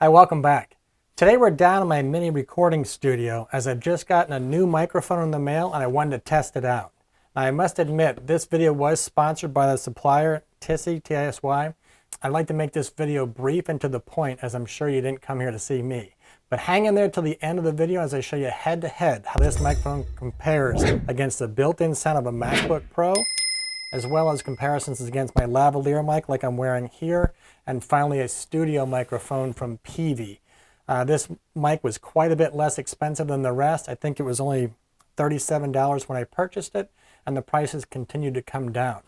Hi, welcome back. Today we're down in my mini recording studio as I've just gotten a new microphone in the mail and I wanted to test it out. Now I must admit this video was sponsored by the supplier TISY, T-I-S-Y. I'd like to make this video brief and to the point as I'm sure you didn't come here to see me. But hang in there till the end of the video as I show you head to head how this microphone compares against the built-in sound of a Macbook Pro, as well as comparisons against my lavalier mic like I'm wearing here, and finally a studio microphone from Peavey. This mic was quite a bit less expensive than the rest. I think it was only $37 when I purchased it, and the prices continue to come down.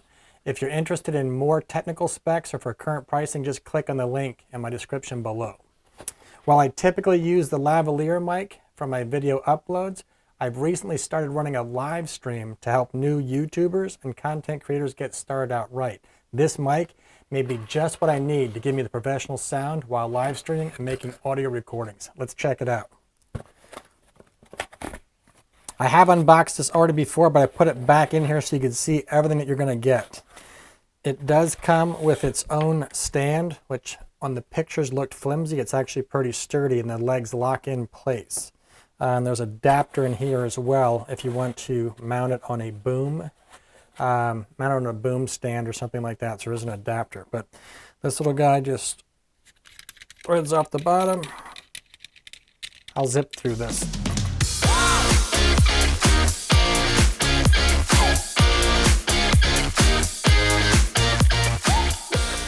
If you're interested in more technical specs or for current pricing, just click on the link in my description below. While I typically use the lavalier mic for my video uploads, I've recently started running a live stream to help new YouTubers and content creators get started out right. This mic may be just what I need to give me the professional sound while live streaming and making audio recordings. Let's check it out. I have unboxed this already before, but I put it back in here so you can see everything that you're going to get. It does come with its own stand, which on the pictures looked flimsy. It's actually pretty sturdy and the legs lock in place. And there's an adapter in here as well if you want to mount it on a boom. Mount it on a boom stand or something like that. So there is an adapter. But this little guy just threads off the bottom. I'll zip through this.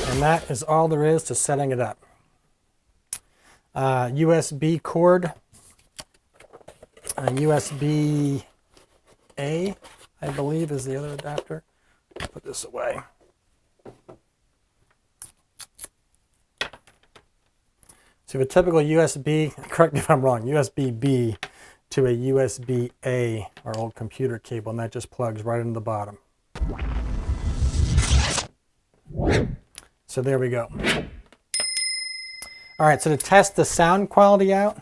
And that is all there is to setting it up. USB cord. USB-A, I believe, is the other adapter. Put this away. So a typical USB, correct me if I'm wrong, USB-B to a USB-A, our old computer cable, and that just plugs right into the bottom. So there we go. All right, so to test the sound quality out,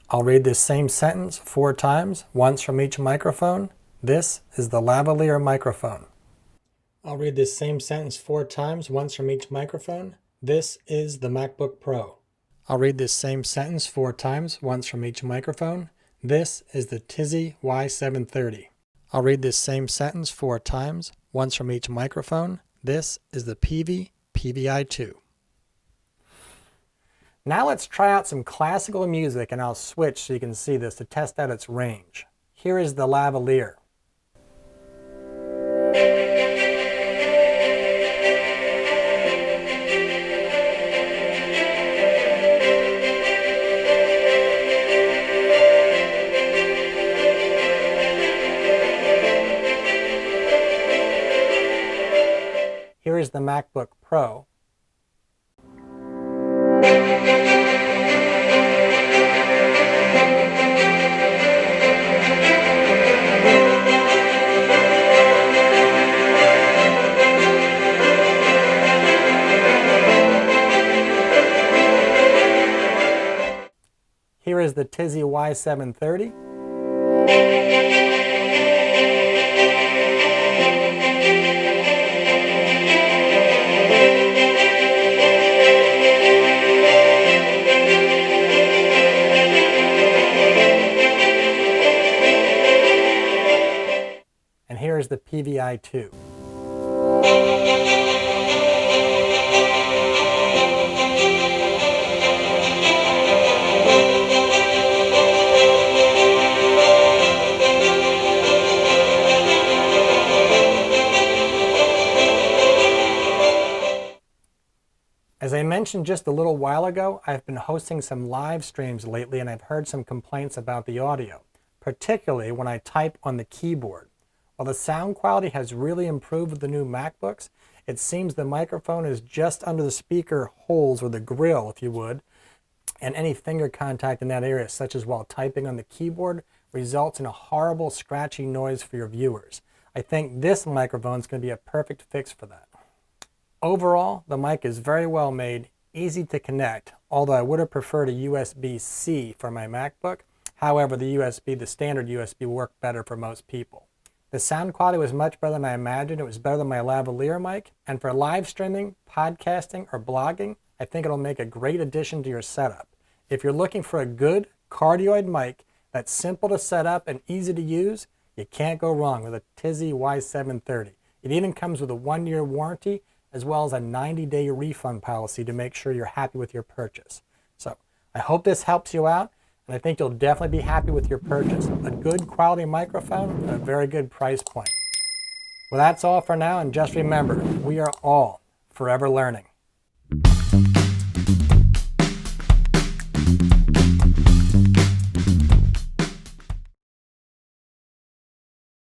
I'll read this same sentence 4 times, once from each microphone. This is the lavalier microphone. I'll read this same sentence 4 times, once from each microphone. This is the MacBook Pro. I'll read this same sentence 4 times, once from each microphone. This is the TISY Y730. I'll read this same sentence 4 times, once from each microphone. This is the Peavey PVI2. Now let's try out some classical music, and I'll switch so you can see this to test out its range. Here is the lavalier. Here is the MacBook Pro. Here is the TISY Y730. And here is the PVI2. As I mentioned just a little while ago, I've been hosting some live streams lately and I've heard some complaints about the audio, particularly when I type on the keyboard. While the sound quality has really improved with the new MacBooks, it seems the microphone is just under the speaker holes, or the grill if you would, and any finger contact in that area, such as while typing on the keyboard, results in a horrible scratchy noise for your viewers. I think this microphone is going to be a perfect fix for that. Overall, the mic is very well made, easy to connect, although I would have preferred a USB-C for my MacBook. However, the standard USB worked better for most people. The sound quality was much better than I imagined. It was better than my lavalier mic. And for live streaming, podcasting, or blogging, I think it'll make a great addition to your setup. If you're looking for a good cardioid mic that's simple to set up and easy to use, you can't go wrong with a TISY Y730. It even comes with a 1-year warranty as well as a 90-day refund policy to make sure you're happy with your purchase. So I hope this helps you out, and I think you'll definitely be happy with your purchase. A good quality microphone at a very good price point. Well, that's all for now, and just remember, we are all forever learning.